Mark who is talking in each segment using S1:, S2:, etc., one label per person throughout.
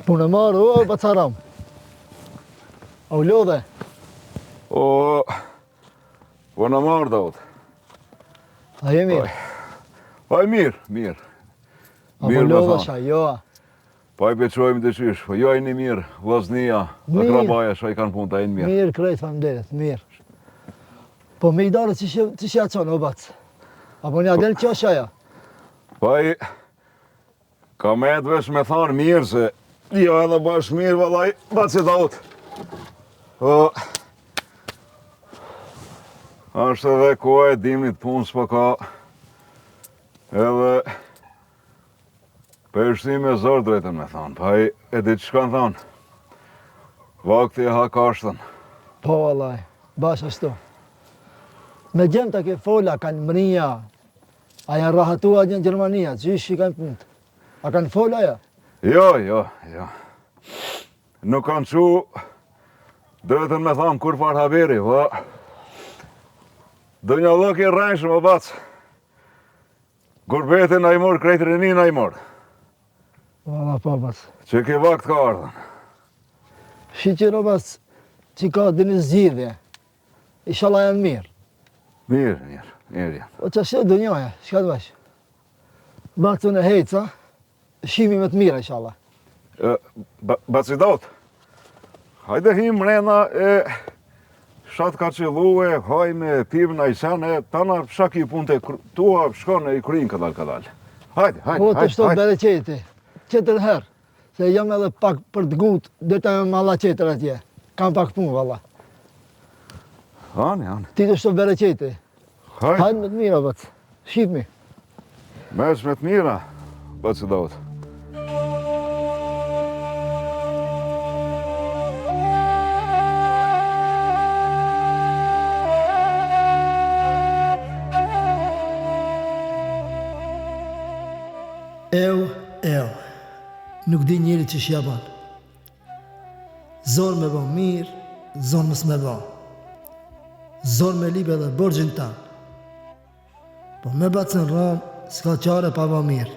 S1: Punë marë, o, bacaram. O, lodhe.
S2: O, punë marë, Davut.
S1: A je mirë?
S2: Aj mirë.
S1: A po lodhe shaj, jo.
S2: Pa i beqojmë të qysh, po jo e një mirë, vllaznia, akrabaja, shaj kanë punë, ta e një mirë.
S1: Mirë, krejt, famdelet, mirë. Po me i darë që shja qonë, o bac? Apo një adel që shaja?
S2: Pa i, ka me të vesh me thanë mirë, se jo edhe bash mirë, vallaj, baci Davut. Po, është edhe koha e dimnit punë s'po ka, edhe përshëtim e zorë drejtën me thanë, pa i e di që kanë thanë, vakti e ha kashtën.
S1: Po, vallaj, bash ashtu. Me gjemë të ke fola, kanë mrinja, a janë rahatua gjë në Gjermania, gjysh i kanë punët. A kanë fola, ja?
S2: Jo. Nuk kanë qu, drejtën me thanë, kur par haberi, po. Dë një lëk i rrenshëm, o bacë. Gurbetin a i morë, krejtë rinin a i morë.
S1: Valla, po, bac.
S2: Që ke vakt ka ardhën.
S1: Shqyqir, o bac, që ka dhe një zgjidhje. Inshallah janë mirë.
S2: Mirë janë.
S1: O që ashtë dë njoja, shka të bash? Bac unë e hejtë, shimi me të mira, inshallah.
S2: Baci Davut, hajde him mrena e shatë ka qëllue, hajme, pivna i sene, tana shaki punte tua, shkone i krynë kadal. Hajde.
S1: Po të shto bereqeti, qëtër herë, se jam edhe pak për të gut, dhe të me alla qëtër atje, kam pak punë, valla.
S2: Ani.
S1: Ti të shto bereqeti,
S2: Hajde.
S1: hajde me të mira, bac, shqipmi.
S2: Mes me të mira, Baci Davut.
S1: Eo, nuk di njëri që shja ban. Zorë me ban mirë, zorë mës me ban. Zorë me libe dhe borgjën tanë. Po me bacën ramë, s'ka qare pa ban mirë.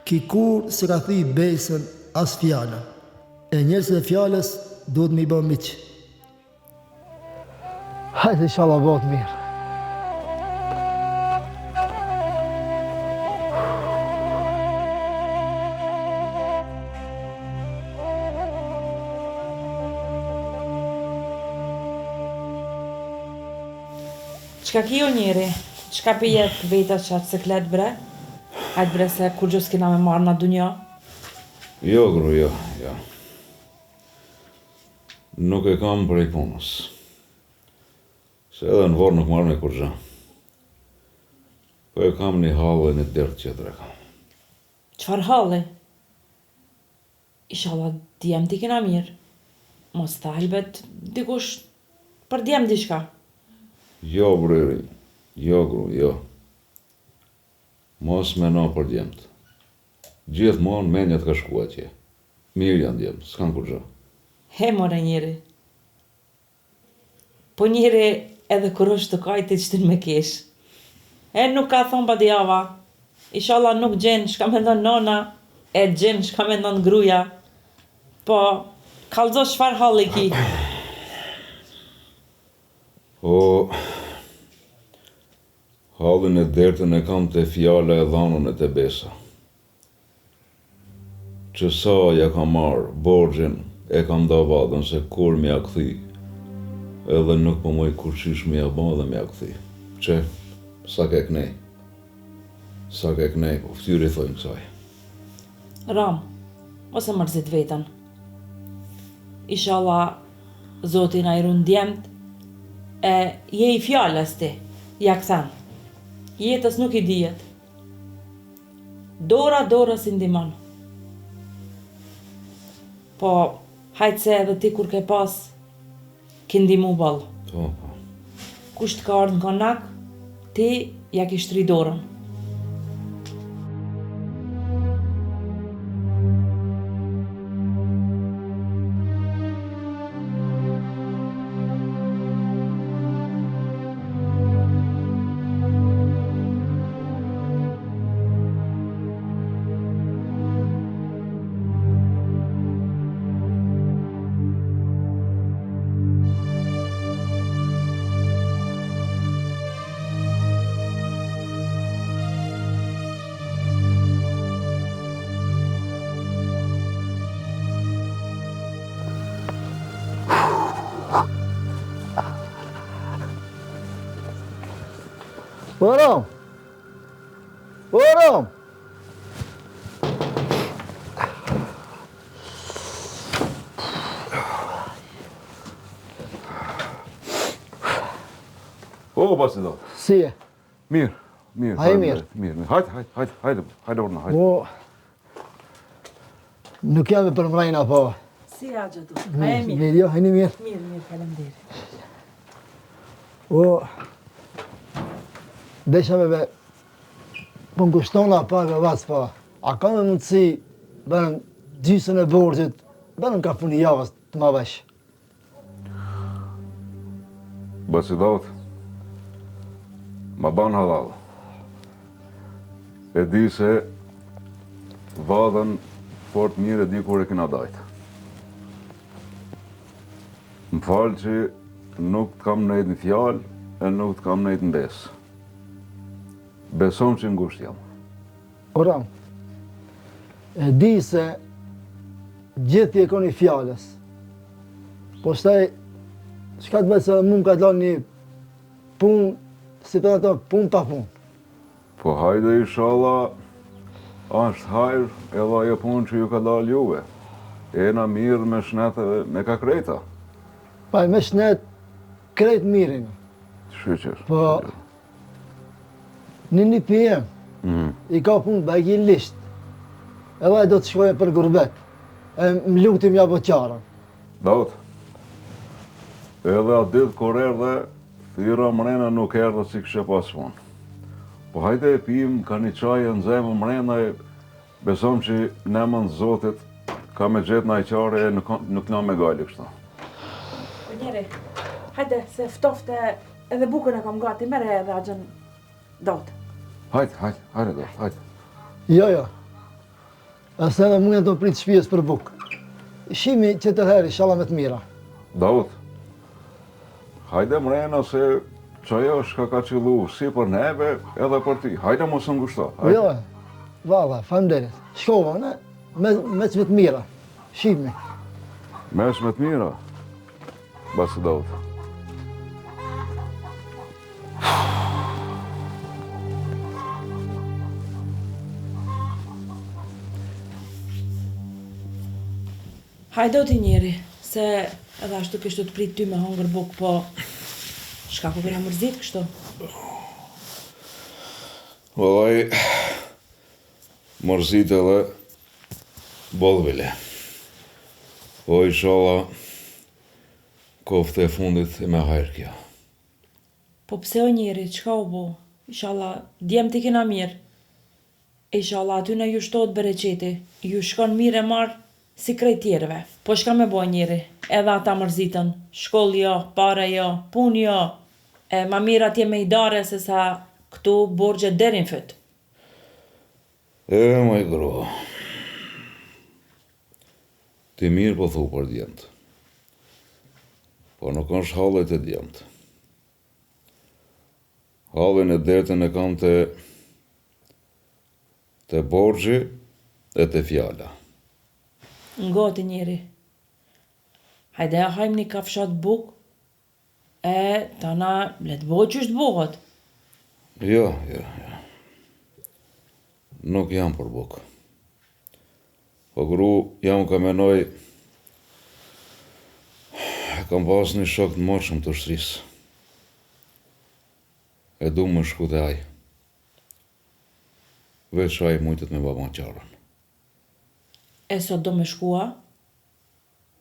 S1: Ki kur se ka thuj besën as fjallën. E njërës dhe fjallës duhet mi ban miqë. Hajde inshallah bëhet mirë.
S3: Qka kjo njeri? Qka për jetë veta qatë se kletë bre? Hajtë bre se kur gjus kina me marrë në dunja?
S2: Jo, gru, jo. Nuk e kam për i punës. Se edhe në vorë nuk marrë me kur gjë. Po e kam një halë e një dërtë qëtër e kam.
S3: Qfar halli? Inshallah djem t'i kina mirë. Mos ta halbet dikush për djem diçka.
S2: Jo, brëri, jo, gru, jo. Mos me no për djemët. Gjithmonë menjët ka shku atje. Mirë janë djemë, s'kan kur gjë.
S3: He more njeri. Po njeri edhe kur është të kajti qëtën me kesh. E nuk ka thonë pa djava. Inshallah nuk gjenë shka me ndonë nona, e gjenë shka me ndonë gruja. Po, kalzo shfar halli ki.
S2: Po, hallin e dertën e kam të fjale e dhanën e të besa. Që sa ja kam marë, borgjën e kam da vadën se kur m'ja këthi, edhe nuk po moj kur qish m'ja ba dhe m'ja këthi. Që, sa ke knej, po ftyri thojnë kësaj.
S3: Ram, ose mërzit vetën. Inshallah, Zotin a i run djemt, e je i fjallës ti, ja këthen. Jetës nuk i dijet. Dora si ndimon. Po, hajtë se edhe ti kur ke pas, ki ndimu ballë.
S2: Po.
S3: Kusht ka ardhë në konak, ti ja ki shtri dorën.
S1: Ram! O Ram!
S2: O, Basidot.
S1: Si e?
S2: Mirë, mirë.
S1: Ai mirë.
S2: Mirë. Hajde orna, hajde.
S1: O, nuk jam e për mrejna, po.
S3: Si a gjëtu? A e mirë?
S1: Mirë, jo, hajni mirë.
S3: Mirë, faleminderit.
S1: O, desha me po ngushtona pak e vac, po. A ka me mundësi, bërën gjysën e borgjit, bërën ka puni javës të ma vesh.
S2: Basidot, ma ban halal. E di se vadën fort mirë e di kur e kina dajtë. Më falë që nuk të kam nejtë në fjalë e nuk të kam nejtë në besë. Besom që ngusht jam.
S1: Oram, e di se gjithë i koni fjales. Po shtaj, shka të bëjtë se mu më ka të një punë, si për ato, punë pa punë.
S2: Po hajde inshallah, është hajrë edhe ajo punë që ju ka dalë juve. Ena mirë me shneteve, me ka krejta.
S1: Pa me shnet, krejt mirin.
S2: Shqyqër.
S1: Po, një PM, i ka punë bagjilisht. Edhe ai do të shkoje për gurbet. E më lutim ja po qarën.
S2: Daut, edhe atë ditë kur erdhe, thira mrena nuk erdhe si kështë pas punë. Po hajde e pim, ka një qajë në zemë mrena e besom që nemën Zotit ka me gjetë në ajqare e nuk na me gajli kështu.
S4: Njeri, hajde, se ftofte edhe bukën e kam gati, mere edhe agjën dot.
S2: Hajde, Daut, hajde.
S1: Jo, jo. Ase edhe mund e do pritë shpijes për bukë. Shimi që të heri, shala me të mira.
S2: Daut, hajde mrena se qajo shka ka qëllu si për neve edhe për ti. Hajde mos në ngushto.
S1: Jo, valla, falemderit. Shkova, ne, me që me të mira. Shimi.
S2: Mes me të mira, Basidot.
S3: Hajdo ti njeri, se edhe ashtu kështu të prit ty me hongër bukë, po shka ku kërja mërzit kështu?
S2: Vëllaj, mërzit edhe bollvile. Po inshallah, kofte e fundit e me hajrë kjo.
S3: Po pse o njeri, qka u bo? Inshallah, djem t'i kena mirë. Inshallah, aty në ju shtot bereqeti, ju shkon mirë e marë si krejt tjerëve. Po shka me bo njeri, edhe ata mërzitën, shkoll jo, pare jo, pun jo, e ma mirë atje me i dare se sa këtu borgje derin fyt.
S2: E, moj gro, ti mirë po thu për djemët, po nuk është hallet e djemët. Hallen e dertën e kam të borgji e të fjala.
S3: Ngoti njeri. Hajde ja hajmë një kafshat buk, e tana let bojë që është bohët.
S2: Jo. Nuk jam për buk. Po gru, jam ka menoj, kam pas një shok të mërshëm të shtrisë. E du më shku të aj. Veç aj mujtët me baba qarën.
S3: E sot do me shkua?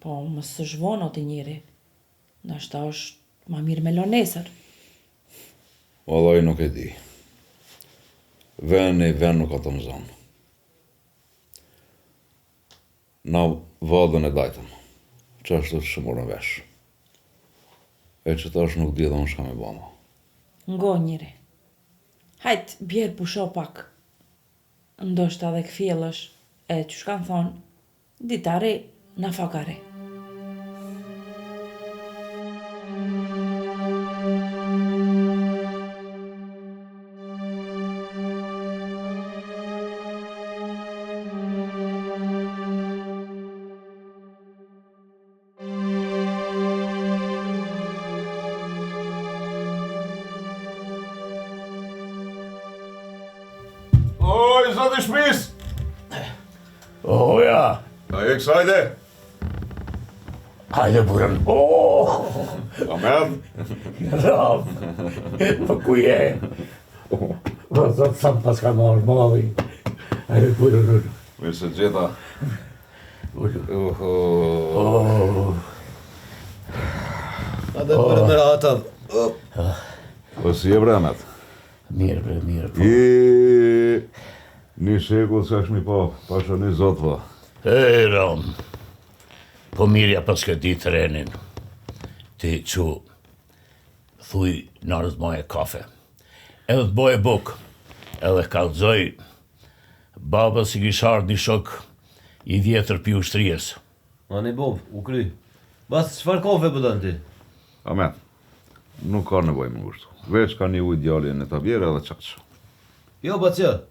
S3: Po, më së zhvono ti njeri. Nashta është ma mirë me lonesër.
S2: Vallaj nuk e di. Ven nuk ka të më zonë. Na vadën e dajtëm. Që ashtu të shëmurën vesh. E që tash nuk di dhe unë shka me bama.
S3: Ngo njeri. Hajt, bjerë pusho pak. Ndoshta dhe këfjellësh, e që shkan thonë, ditare në fakare.
S2: brenda shtëpis?
S5: O, ja.
S2: A e kësajde?
S5: Hajde burën. O,
S2: Ahmet?
S5: Ram. Po ku je? Po zot sa pas ka marrë malli. Hajde burën.
S2: Mirë se gjeta.
S6: Hajde burën me rahat.
S2: Po si e bre, Ahmet?
S5: Mirë bre, mirë.
S2: Një shekull s'ka shmi pa shoni zot, po.
S5: E, Ram. Po mirja pas ke di trenin. Ti që thuj nërës moje kafe. Edhe të boje buk. Edhe kalzoj baba si kishar një shok i vjetër pi ushtrijes.
S6: Ani Bob, u kry. Bas çfarë kafe bëdën ti?
S2: Ahmet, nuk ka nevoj më ngushtu. Veç ka një ujë djali në tabjere edhe qaqë.
S6: Jo, bacja.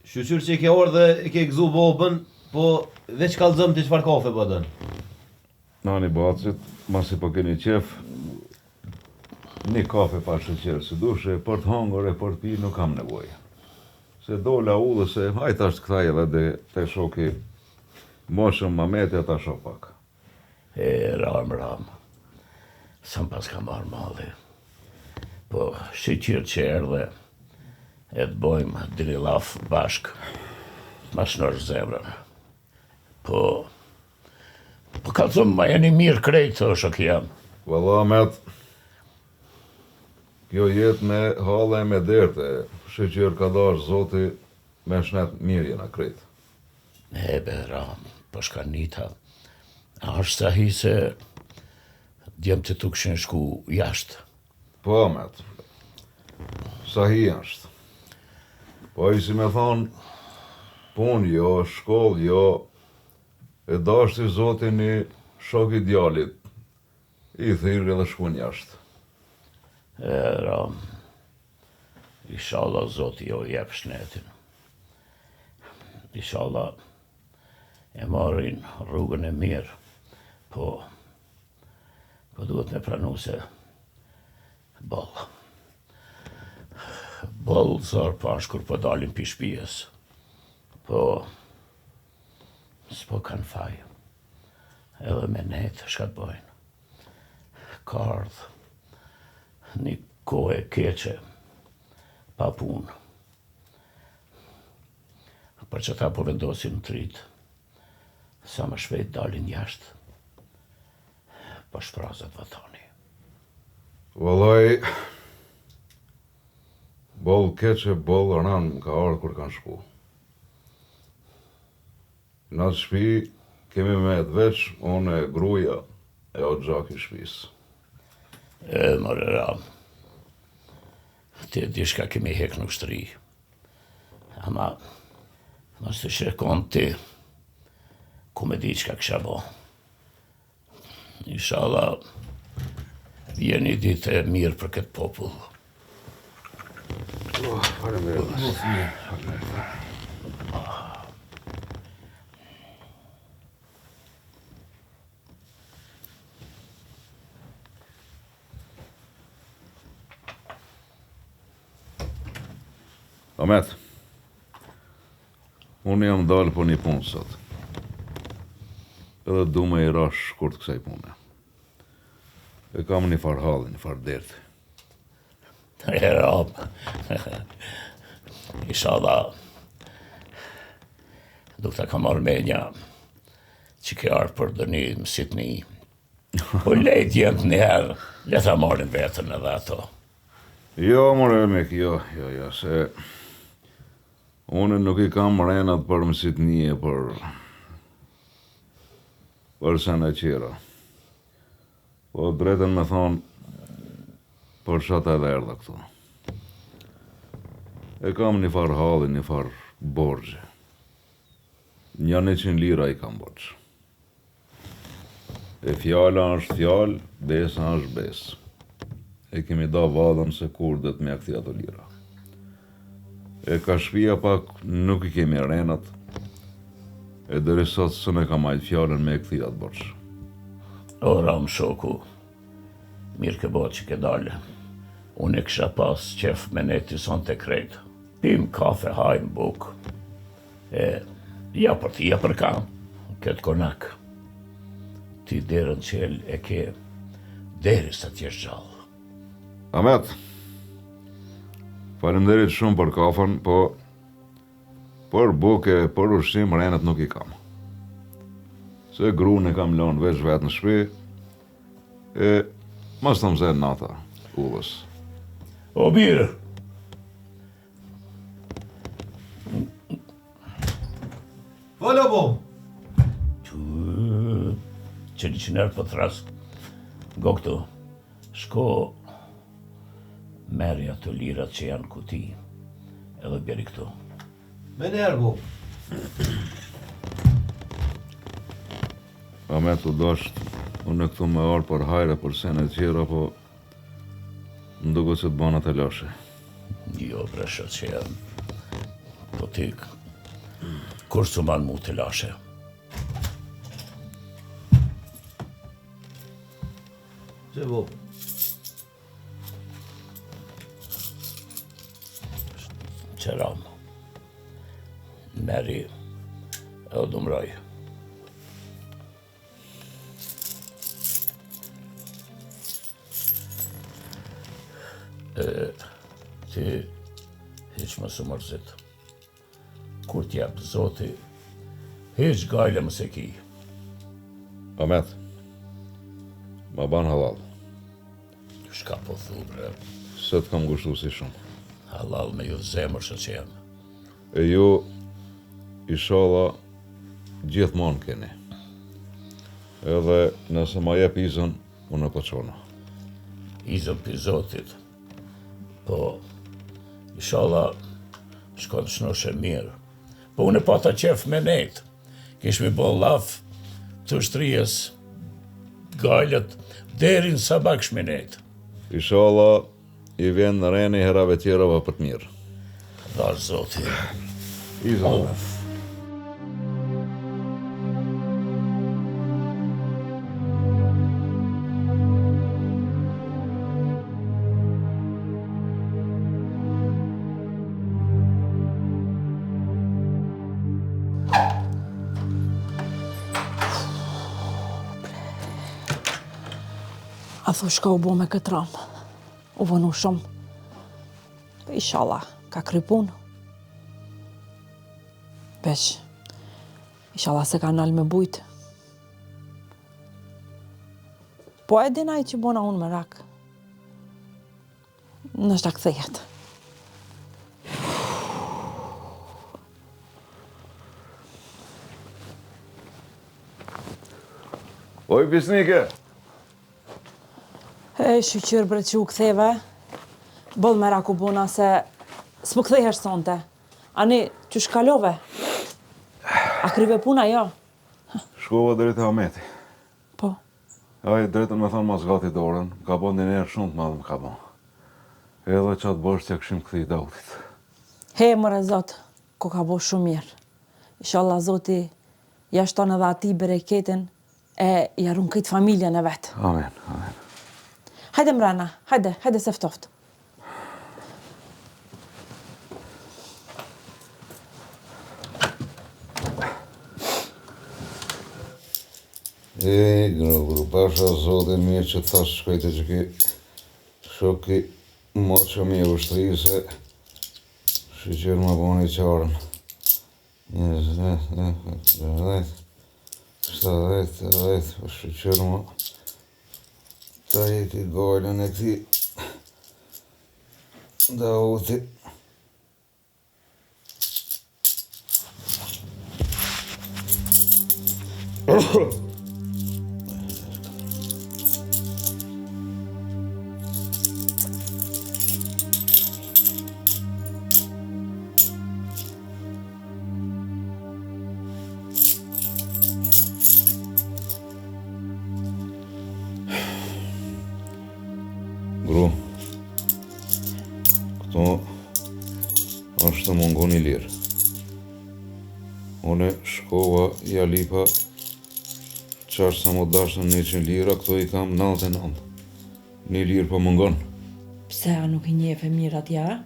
S6: Shqyqyr që i ke orë dhe i ke gëzu Bobën, po veç kallëzëm ti çfarë kafe bëdën.
S2: Nani bacit, masi po keni qef, një kafe pa sheqer si dushe, për të hangër e për të pi nuk kam nevoj. Se dola u dhe se hajt ashtë këthaj edhe dhe te shoki moshëm Mameti ata shok pak.
S5: E, Ram. Sam pas ka marrë malli. Po, shqyqyr që erdhe, e të bojmë diri laf bashk, mas nërë zemrën. Po ka thëmë, ma jeni mirë krejtë, o shok jam.
S2: Valla, Ahmet, kjo jetë me hale e me derte, sheqer ka dash zoti me shnet mirë jena krejtë.
S5: E, be, Ram, po shka nita. A është sa hi se djem të tu këshin shku jashtë.
S2: Po, Ahmet, sa hi ashtë. Po i si me thonë, pun jo, shkoll jo, e dashti zoti një shok i djalit, i thirë edhe shkun jashtë.
S5: E, Ram, inshallah zoti jo jep shnetin. Inshallah e marrin rrugën e mirë, po duhet me pranu se boll zor pashkur po dalin pi shpijes. Po s'po kanë faj. Edhe me netë shka të bojnë. Ka ardhë një kohë e keqe pa punë. Për që ta po vendosin në trit, sa më shpejt dalin jashtë, po shprazat vatani.
S2: Vallaj, boll keqe, boll rran ka ardhë kur kanë shku. Në atë shpi kemi me të veç, unë e gruja e o gjak i shpis.
S5: E, more Ram, ti e di shka kemi hek në ushtri. Ama, mos të shrekon ti, ku me di qka kësha bo. Inshallah, vjen një ditë e mirë për këtë popull.
S2: Ahmet, unë jam dalë po një punë sot. Edhe du me i rash shkurt kësaj pune. E kam një farë halli, një farë derti.
S5: E, Ram, inshallah, duk ta ka marrë menja që ke arë për dëni mësit një. Po lejt jemë të njëherë, le ta marrin vetën edhe ato.
S2: Jo, more Elmek, jo, se unë nuk i kam renat për mësit një, për sene qira. Po drejten me thonë, për shata edhe erdha këtu. E kam një farë halli, një farë borgje. 100 lira i kam borgje. E fjala është fjallë, besa është besë. E kemi da vadën se kur dhe të me akti ato lira. E ka shpia pak nuk i kemi renat, e deri sot së ne ka majtë fjallën me këthi atë borç.
S5: O, Ram shoku, mirë ke bo që ke dale. Unë e kësha pas qef me neti son të krejtë. Pim kafe, hajmë buk. Ja për ti, ja për kam, këtë konak. Ti derën qel e ke deri sa t'jesh gjallë.
S2: Ahmet, faleminderit shumë për kafën, po për buke, për ushqim, renet nuk i kam. Se gruan e kam lënë veç vetë në shtëpi, e mos të mëzhen nata, ullës.
S5: O mirë,
S6: Fala po.
S5: që një qënërë për thras, go këtu, shko merja të lirat që janë kuti, edhe bjeri këtu.
S6: Me njerë po.
S2: Ahmet u dasht, unë e këtu me arë për hajre, për sene tjera, po më duket se të bana të lashe.
S5: Jo, bresha që janë, po ti, kur së manë mu të lashe?
S6: Që po?
S5: Qeram, meri e o dumroj. Ti hiq më së mërzit. Kur t'jep Zoti, hiq gajle më se ki.
S2: Ahmet, ma ban halal,
S5: Shka po thu, bre,
S2: se të kam gushtu si shumë.
S5: halal me ju zemër që jam.
S2: E ju, inshallah, gjithmonë keni. Edhe nëse ma jep izën, unë e pëqona.
S5: Izën për Zotit. Po, inshallah, shkon të shnoshe mirë. Po unë e pata qef me nejtë. Kish mi bo laf të shtrijes, gajlet, derin sa baksh me nejtë.
S2: Inshallah, i vjen në reni herave tjerave për të mirë.
S5: Dhash Zoti.
S2: Izën.
S4: A thu shka u bo me këtë ramë. U vënu shumë. Po inshallah, ka kry punë. Veç, inshallah se ka nalë me bujtë. Po e dinaj që bona unë me rak. Nështë ta kthejet.
S2: Oj, bisnike!
S4: E, shqyqyr bre që u ktheve, bëll me raku bona se s'po kthehesh sonte. Ani, që shkalove? A kryve puna, jo?
S2: Shkova deri te Ahmeti.
S4: Po.
S2: Ai drejtën me thonë mas gati dorën, ka bon një njerë shumë të madhë më ka bon. Edhe qatë bosh që këshim këthi Dautit.
S4: He, mëre Zot, ko ka bo shumë mirë. Inshallah Zoti ja shton edhe ati bereketin e ja run këtë familjen e vetë.
S2: Amen, amen.
S4: Hajde mrena, hajde se ftoft.
S2: Gru, pasha Zotin mirë që të thasë shkojte që ki shoki moqë mi e ushtri se shqyqyrë më boni qarën. 20, 70, po shqyqyrë më ta jeti gojlën e këti Dauti. Gru, këto është të mungon i lirë. Une shkova, ja lipa, qash sa më dashën 100 lira, këto i kam 99. 1 lirë po mungon.
S4: Pse a nuk i njefe mirë atja?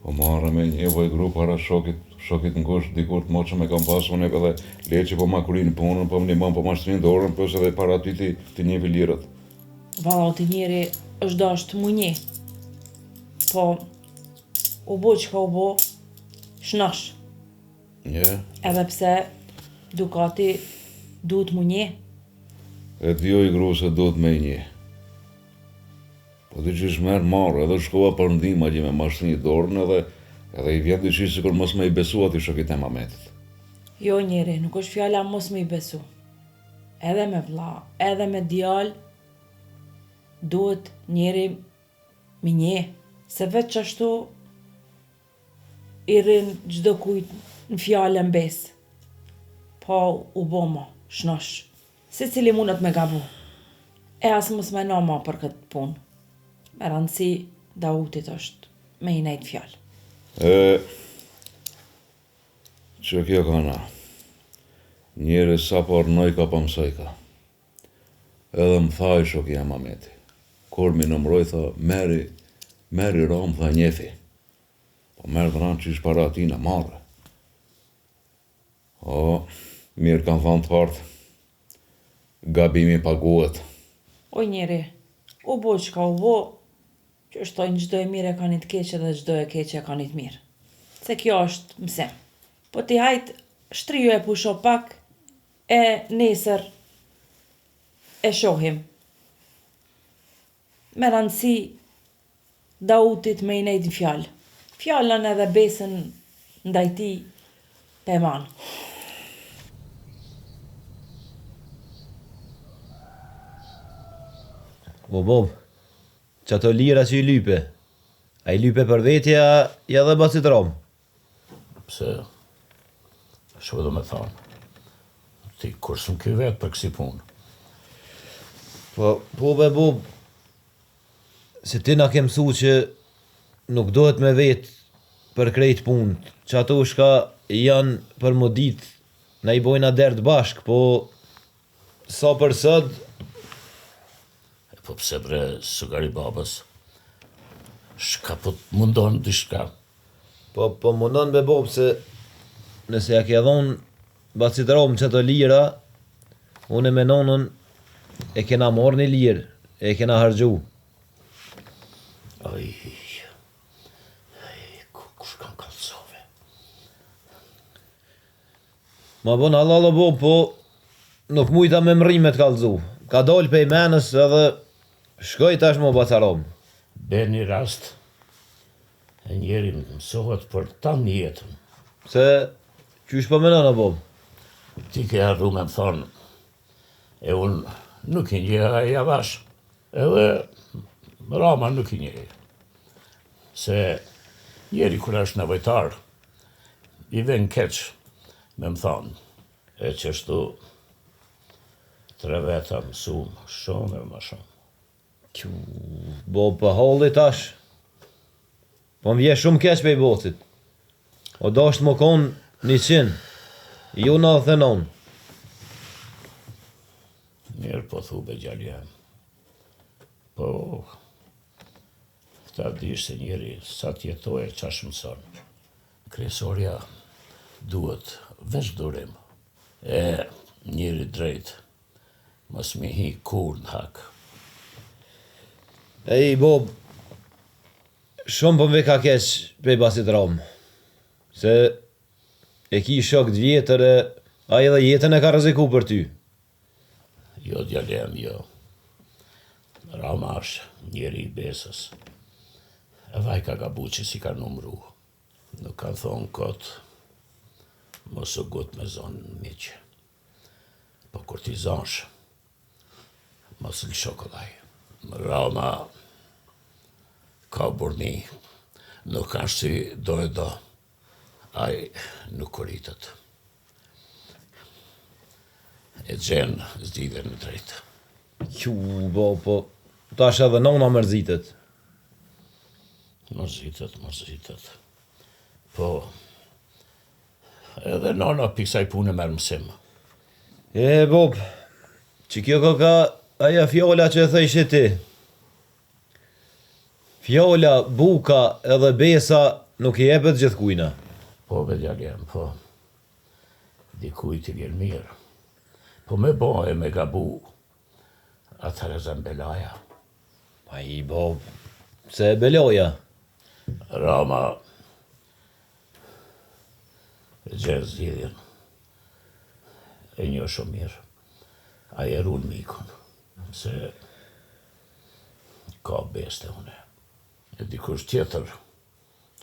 S2: Po marrë me një voj gru para shokit shokit në kosh, dikur të moqëm e kam pasë, unë edhe leqe po ma kurinë punën, po më një po ma shtrinë dorën, plus edhe para ty ti njevi lirët.
S3: Valla, o të njeri është dashtë mu një. Po, u bo që ka u bo, shnash.
S2: Nje,
S3: Edhe pse Dukati duhet mu një.
S2: e t'jo i gru se do të me një. Po ti që shmerë marrë, edhe shkova për ndima që me ma shtrinë dorën edhe i vjen të qishë sikur mos me i besu ati shokit e Mametit.
S3: Jo njeri, nuk është fjala mos me i besu. Edhe me vlla, edhe me djal, duhet njeri me një. Se veç ashtu i rrin gjdo kujt në fjallën besë. Po u boma, shnosh. Se cili mundet me gabu. E as mos me na ma për këtë punë. Me rëndësi, Dautit është me i nejtë fjallë.
S2: Që kjo ka na, njeri sa por nojka pa mësojka. Edhe më tha i shoki e Mameti. Kur mi nëmroj, tha, meri ram, tha njefi. Po merë të ranë që ish para ati në marrë. O, mirë kanë thanë të partë, gabimi paguhet.
S3: O njeri, u bo që ka u bo, që është tojnë gjdo e mire ka një të keqe dhe gjdo e keqe ka një të mirë. Se kjo është mësim. Po ti hajt, shtriju e pusho pak, e nesër e shohim. Me rëndësi Dautit me i nejtë në fjallë. Fjallën edhe besën ndaj ti pe manë.
S6: Bob, që ato lira që i lype, a i lype për vetja, ja dhe bacit rom.
S5: Pse, shë do me thonë, ti kur s'm ky vetë për kësi punë.
S6: Po be Bob, se ti na ke mësu që nuk dohet me vetë për krejt punë, që ato shka janë për më ditë, na i bojna derdë bashk, po sa për sëd,
S5: Po pse bre, sugari babës, shka po të mundon dishka.
S6: po mundon be Bob se nëse ja ke dhonë bacit rom që të lira, unë me nonën e kena morë një lirë, e kena hargju.
S5: Aj, kush kanë kalsove?
S6: Ma bon Allah Bob, po nuk mujta me mrime të kalzu. Ka dollë pe i menës edhe shkoj tash mo bacarom.
S5: Be një rast, e njeri mësohet për tanë jetën.
S6: Se, qysh po menon Bob?
S5: Ti ke arru me më thonë, e unë nuk i një e javash, edhe Rama nuk i një. Se njeri kur është nevojtar, i ven keq me më thonë, e qështu 3 veta mësum shumë e më shumë.
S6: Bob për holli tash. Po më vje shumë keq pe i bocit. O do është më konë 100, ju 99.
S5: Mirë po thube gjallë jam. Po, këta di se njeri sa t'jetoje qash mëson. Kresoria duhet veç durim. E njeri drejt, mos mi hi kur në hak.
S6: Ej, Bob, shumë për më ka keq pe i basit rom. Se e ki shok të vjetër e a edhe jetën e ka rreziku për ty.
S5: Jo djalem, jo. Rama është njeri i besës. E vaj ka gabu që si ka numru. Nuk kanë thonë kot, mos u gut me zonë miqë. Po kur ti zonsh, mos lë shokollaj. Rama ka burni, nuk është si do e do. Aj nuk kuritet. E gjenë zgjidhe në drejtë.
S6: Bob, po tash edhe nona mërzitet.
S5: Mërzitet. Po, edhe nona pisaj punë merë mësim.
S6: E, Bob, që kjo ka aja fjolla që e thejshë ti. Fjolla, buka edhe besa nuk i jepet gjithkujna.
S5: Po, vedjaljem, po. Dikujt i vjen mirë. Po me bo e me gabu. Atëherë zembelaja.
S6: Pa i bo, se e beloja.
S5: Rama e gjerë zgjidhjen. E një shumë mirë. A e runë mikun. Se ka beste une. E dikush tjetër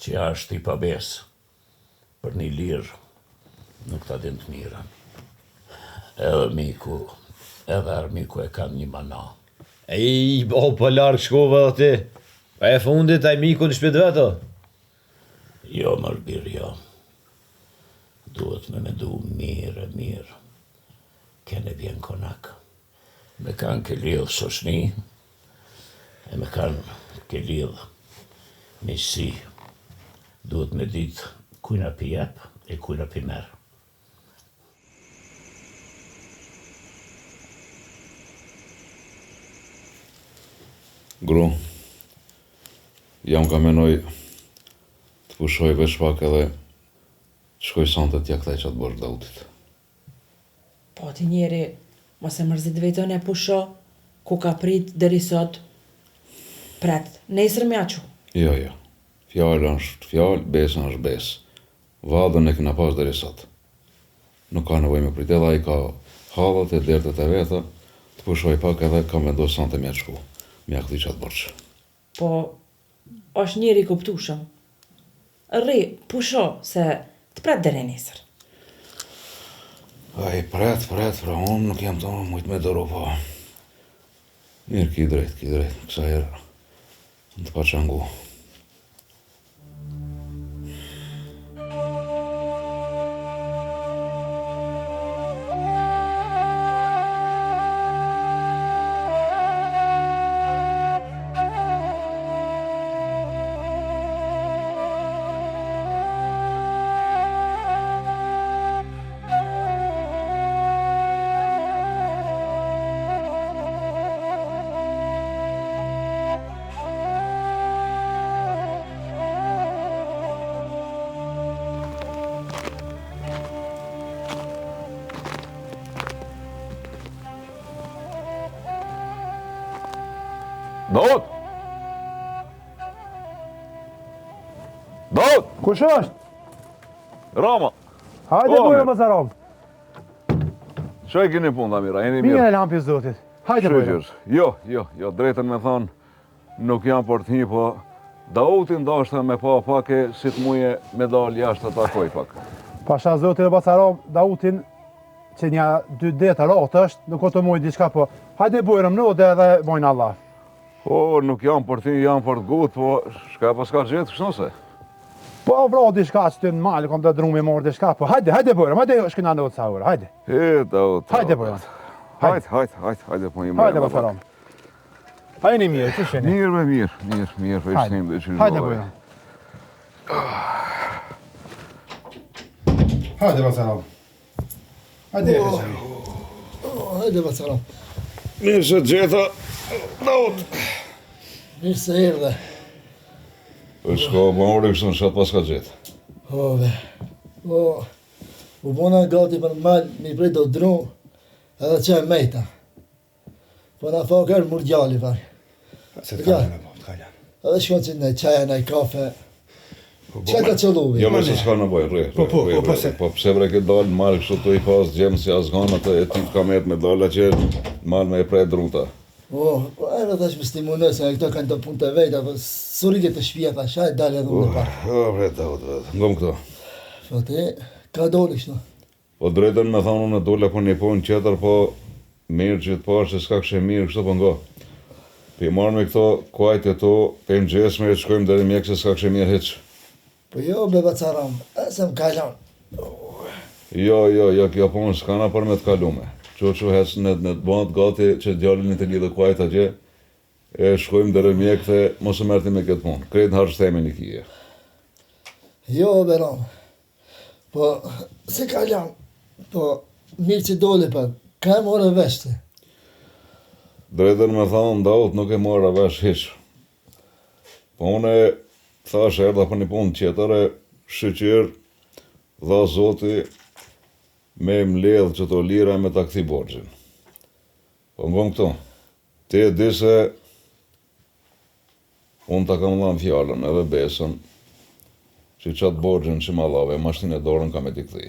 S5: që është i pa besë për një lirë nuk ta din të mirën. Edhe miku, edhe armiku e kanë një mana.
S6: I bo, po larkë shkove dhe ti. Pa e fundit, a i miku në shpit veto.
S5: Jo, mërbir, jo. Duhet me mendu mirë. Kene vjen konak. Me kanë ke lidhë shoshni, e me kanë ke lidhë misi. Duhet me ditë kujna pi jep e kujna pi merë.
S2: Gru, jam ka menoj të pushoj veç pak edhe të shkoj sante t'ja kthej qatë bërë Dautit.
S4: Po ti njeri, mos e mërzit vetën e pusho, ku ka prit deri sot. Pret, nesër me aqu.
S2: Jo. Fjallë është fjallë, besën është besë. Vadën e kena pas deri sot. Nuk ka nevoj me prit edhe i ka hallat e dertet e veta, të pushoj pak edhe ka vendos sante me shku. Mja këthi qatë borqë.
S4: Po, është njeri kuptushëm. Rri, pusho, se të pret deri nesër.
S2: Ai, pret, pra unë nuk jam të mujt me dëru, po. Mirë, ki drejt, kësa herë. Në të paqangu. Daut!
S7: Kush është?
S2: Rama!
S7: Hajde
S2: Po,
S7: bujë
S2: mirë.
S7: më zarom.
S2: Që e keni punë, Damira, jeni
S7: Mirë
S2: mirë?
S7: e lampi zotit. Hajde bujë.
S2: Jo, drejtën me thonë, nuk jam për t'hi, po Dautin dashta me pa pake, si të muje me dal jashtë të takoj pak.
S7: Pasha zotit e bacarom, Dautin, që një 2 detë ratë është, nuk o të mujë diçka, po hajde bujërëm në dhe edhe bojnë Allah.
S2: Po, nuk jam për t'hi, jam për t'gut, po shka pas ka gjetë, kështë nëse?
S7: Po vro diçka që ty në malë, kom të drumë i morë diçka, po hajde bujërëm, hajde shkina në të saurë, hajde.
S2: Daut.
S7: Hajde bujërëm.
S2: Hajde, po një
S7: Hajde bacarom. Hajde një mirë, që sheni?
S2: Mirë, për ishtim dhe që
S7: Hajde bujërëm. Hajde bacarom. Hajde e sheni.
S1: Hajde bacaram.
S2: Mirë që gjeta, Daut.
S1: Mirë se erdhe.
S2: Për shko, më orë kështë në shatë pas ka gjetë.
S1: Ove. U bona gati për malë, mi prej do dru, edhe që e mejta. Po na fa kërë murgjali, far.
S7: Se të kalem e po, të kalem.
S1: Edhe shkon që në qaja, në kafe. Që ka qëlluvi?
S2: Jo, me se s'ka në boj, rri. Po pse bre këtë dalë, marrë kështë të i pas gjemë si asganat e ti ka met me dalë që marrë me e prej druta.
S1: Po ere thash me stimunoj, se këto kanë të punë të vejta, po surike të shpia, thash, hajde dalë edhe unë në parë.
S2: Bre, Daut, ngom këto.
S1: Po ti, ka doli kështu.
S2: Po drejtën me thonë unë dole po një punë qëtër, po mirë që të parë se s'ka kështë mirë kështë po ngo. Pi marrë me këto kuajt e to, pe më gjesme e të shkojmë dhe mjekë se s'ka kështë mirë heqë.
S1: Po jo, be bacaram, e se më kalon.
S2: Jo, kjo punë s'kana për me të kalume. Që hecë në të bëndë gati që djallin të lidhë kuajt a gje, e shkojmë dhe mjekë dhe mos e mërti me këtë punë. Kretë në harështemi një kije.
S1: Jo, beram. Po, se kalon. Po, mirë që doli për, ka e more veshte.
S2: Drejtën me thonë, Daut nuk e mora vesh hiqë. Po une thash erdha për një punë tjetër e shqyqyrë dha Zoti me mbledh që to lira me ta kthi borxhin. Po ngon këto, ti e di se unë ta kam dhënë fjalën edhe besën që qatë borxhin që ma dhave, mashtin e dorën ka me t'i kthi.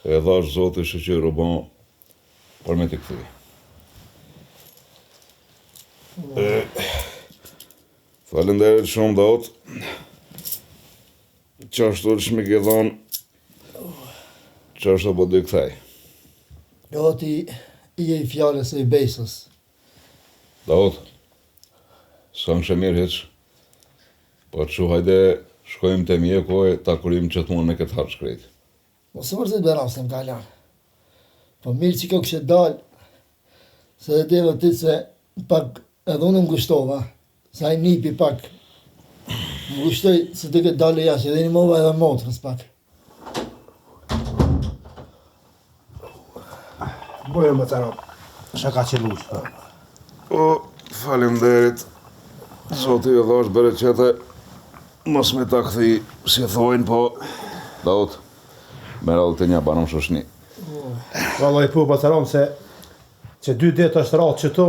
S2: E dhash Zoti shoqëro bon për me t'i kthi. Falenderit shumë Daut. Qashtu që mi ke thonë, qashtu po dy kthej.
S1: Jo ti i e i fjallës e i besës.
S2: Daut, s'kam që mirë hiq, po që hajde shkojmë të mjeku e ta kurim që të mund me këtë harë shkrejt.
S1: Mos e mërzit Beram se m'ka lanë. Po mirë që kjo kështë dalë, se e devë ti se pak edhe unë më gushtova, sa i nipi pak më gushtoj se të këtë dalë jashtë, edhe një mova edhe motrës pak.
S7: Bojë më të rap. Shë ka qëllu që.
S2: O, falenderit, sot i dhash bere qete, mos me ta këthi si thojnë, po, Daut, me radhë të një banom shoshni.
S7: Vallaj po Bacaram se që 2 ditë është ratë që to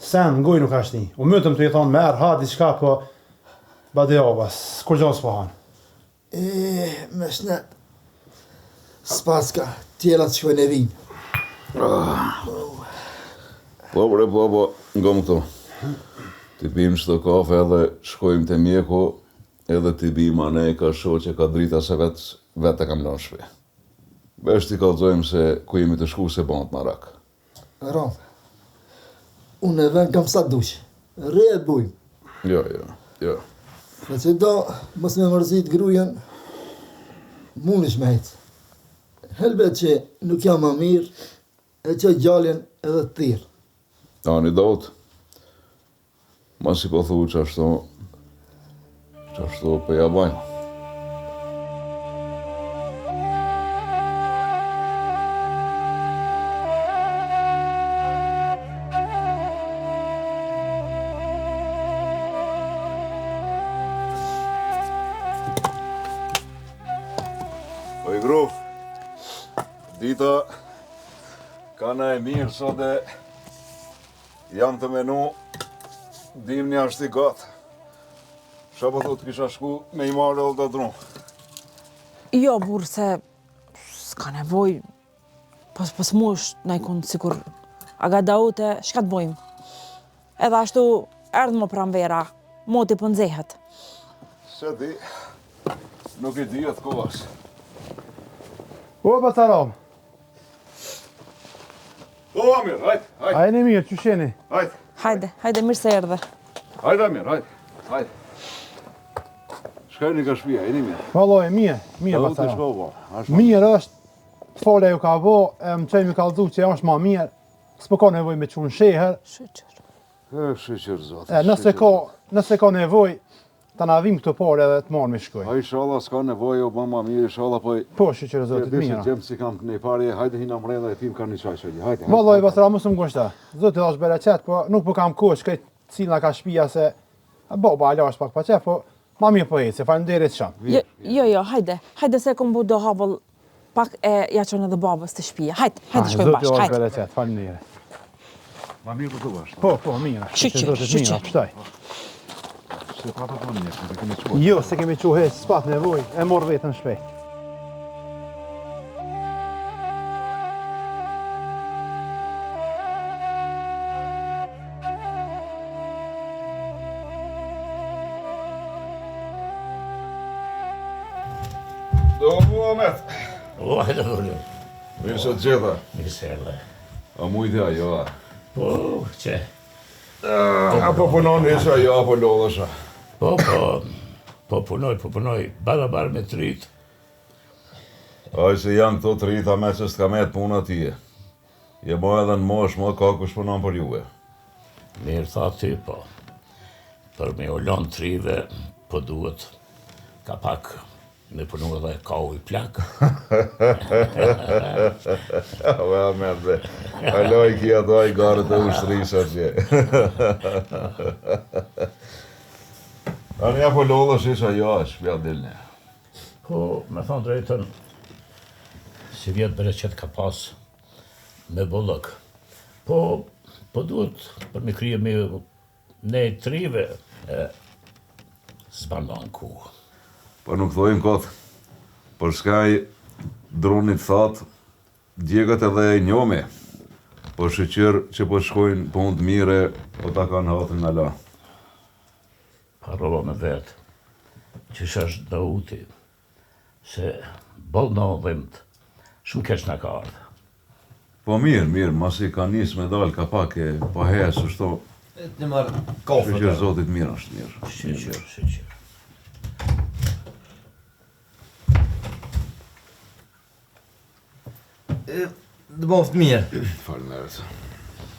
S7: sen ngoj nuk ashtë një. U mëtëm të i thonë merë, ha diçka po bade javas, kur gjonë s'po hanë.
S1: Me shnet, s'paska, tjera të shkojnë e vinë.
S2: Po, ngom këto. Ti bim çdo kafe edhe shkojmë te mjeku, edhe ti bim ane ka shoqe ka drita se vetë kam lënë shpi. Vesh ti kallzojmë se ku jemi të shku se bënd marak.
S1: Ram, unë e ven kam sa dush, re e bujmë.
S2: Jo.
S1: Dhe që do, mos me mërzit grujen, munish me hecë. Helbet që nuk jam më mirë, e që gjallin edhe të thirë.
S2: Ani Daut, mas i po thu qashtu për ja bajnë. Po i gru, dita ka në e mirë sot e jam të menu, dim një ashtë i gatë. Qa po thot kisha shku me i marrë edhe të drunë?
S4: Jo, burë, se s'ka nevoj, pas mush na i kunë sikur aga Daute, shka të bojmë? Edhe ashtu erdhë më pranvera, moti për nxehet.
S2: Se di, nuk i di atë kohës.
S7: O Bacaram,
S2: O, Amir, hajt.
S7: a e një mirë, që sheni?
S4: Hajde, mirë se erdhe.
S2: Hajt, Amir, hajt. Shkaj një ka shpia, e një mirë.
S7: Vallaj, mirë Bacaram. Mirë është, të fole ju ka vo, më qej mi kalzu që është ma mirë, s'po ka nevoj me qunë sheher.
S2: Shqyqër, zotë.
S7: Nëse ka nevoj, ta na vim këto pare edhe të marrë me shkoj.
S2: A inshallah s'ka nevoj, o ba ma mirë, inshallah, po...
S7: Po, shqyqër, zotit, mira.
S2: Gjemë si kam një pari, hajde hina mrena e pim ka një qaj shëgji, hajde.
S7: Vallaj, Bacaram, mësë më gushta. Zotit është bere qetë, po nuk po kam kosh, këtë cilna ka shpia se... Baba, ala është pak pa qef, po ma mirë po e, se falenderit shumë.
S4: Jo, hajde se kom bu do havëll pak e ja qënë edhe babës të shpia. Hajde shkojmë bashkë,
S7: Zotit është
S4: hajde.
S7: bere qetë, falenderit.
S2: Ma mirë për të bashkë.
S7: Po, mirë.
S4: Shqyqër.
S7: Mira, pështaj.
S2: Se pa të thonë njështë, se kemi qëpoj.
S7: Jo, se kemi quhe, s'pat nevoj, e morë vetën shpejt.
S2: Do Muhammed,
S5: O, hajde vëllë.
S2: mirë se të gjitha.
S5: Mirë se erdhe.
S2: A mujtja, jo, a.
S5: Po, që?
S2: Apo punon isha, jo, apo lodhësha.
S5: Po punoj, barabar me trit.
S2: Aj se janë këto të rita me që s'ka me të puna tije. Je bo edhe në mosh, mo ka kush punon për juve.
S5: Mirë tha ty, po. Për me ullon trive, po duhet ka pak me punu edhe kau i plak.
S2: Ave Ahmed be, aloj kia doj garët e ushtrisë atje. Anja po lodhësh isha jo, shpja dilne.
S5: Po, me thonë drejtën, si vjetë bereqet ka pas me bollëk. Po duhet për me krije me ne trive s'banon ku.
S2: Po nuk thojnë kot, për shkaj dronit thatë, djegët edhe e njome, po shqyr që po shkojnë punë të mire, po ta kanë hatën në la.
S5: Parova me vetë, që është Dauti, se boll në dhimt, shumë keq në ka ardhë.
S2: Po mirë, masi ka njës me dalë ka pak e pa hesë, shto,
S6: Të marrë kofë.
S2: shqyr zotit mirë është mirë.
S5: Shqyr.
S6: Dë boftë mirë.
S2: Faleminderit.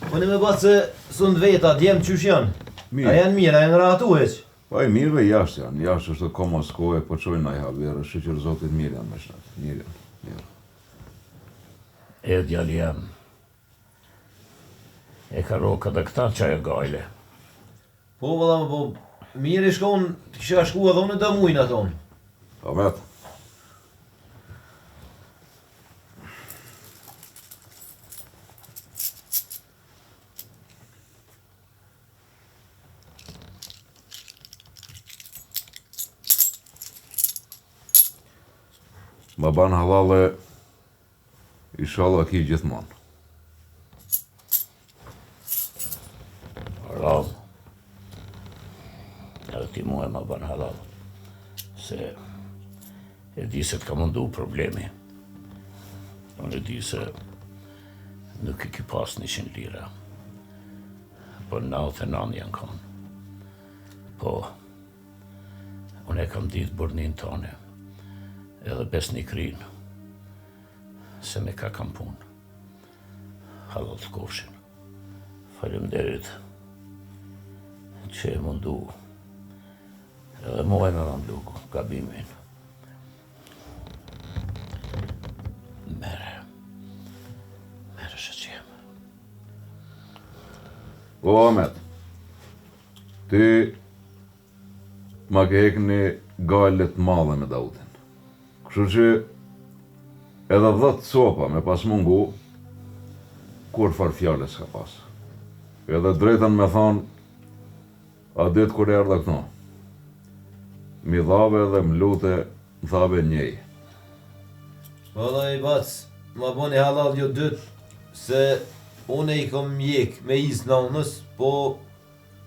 S6: Po në me batë se së në veta, djemë qysh janë.
S2: Mirë.
S6: A janë mirë, a janë ratu heq.
S2: Po e mirëve jashtë janë, jashtë është koma s'kohe, po qojnë na i haberë, shqyr zotit mirë janë me shnatë, mirë janë, mirë.
S5: E djali jam, e ka roka dhe këta qaj e gajle.
S6: Po, valla, po, mirë i shkon, kisha shku edhe unë dëmujnë aton.
S2: Pa vetë. Ma ban halale, inshallah ki gjithmonë.
S5: Ram, edhe ti mu e ma ban halal, se e di se t'ka mundu problemi. Unë e di se nuk i ki pas 100 lira, po 99 janë kanë. Po, unë e kam ditë burnin tane, edhe besnikrin, se me ka kam punë. Halal të kofshin. Faleminderit që e mundu, edhe muaj me mundu gabimin. Mere shëqem.
S2: O, Ahmet, ti ma ke hekni galet madhe me Dautin. Kështu që edhe 10 copa me pas mungu, kur far fjale s'ka pas. Edhe drejten me thonë, a ditë kur erdha këto, mi dhave dhe më lute, më thave njej.
S6: Valla i bac, ma boni halal jo dytë, se une i kom mjek me izë nonës, po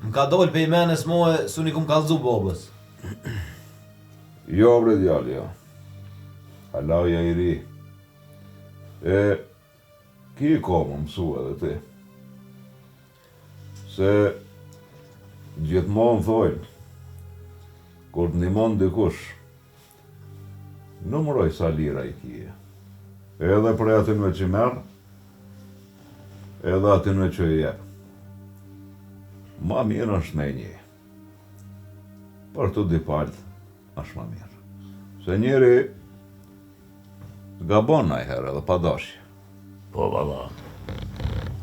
S6: më ka dollë pe i menes moe, su një kom kalzu bobës.
S2: Jo, bre djali, jo. Halauja i ri. E, ki ko më mësu edhe ti. Se gjithmonë thojnë, kur të nimon dikush, numëroj sa lira i kije. Edhe për atinve që merë, edhe atinve që i jep. Ma mirë është me një. Për të dipalt, është ma mirë. Se njeri gabon na i herë edhe pa dashje.
S5: Po, valla,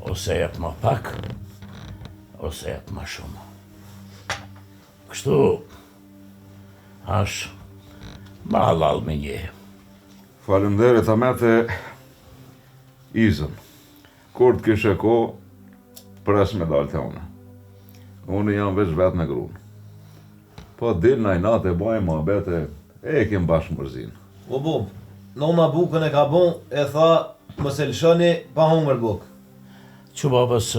S5: ose jep ma pak, ose jep ma shumë. Kështu, ash ma halal me një.
S2: Faleminderit Ahmete, izën. Kur të kishe ko, pres me dalë të une. Unë jam veç vetë me grunë. Po dil na i natë e bajmë muhabete, e kem bashkë mërzinë.
S6: O bob, nona bukën e ka bon, e tha, mos e lëshoni pa hongër bukë.
S5: Që babës,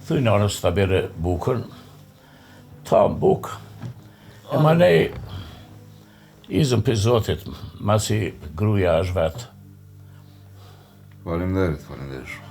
S5: thuj nërës të bere bukën, ta më bukë, e ma nej, izën për zotit, masi gruja është vetë.
S2: Faleminderit, faleminderit shumë.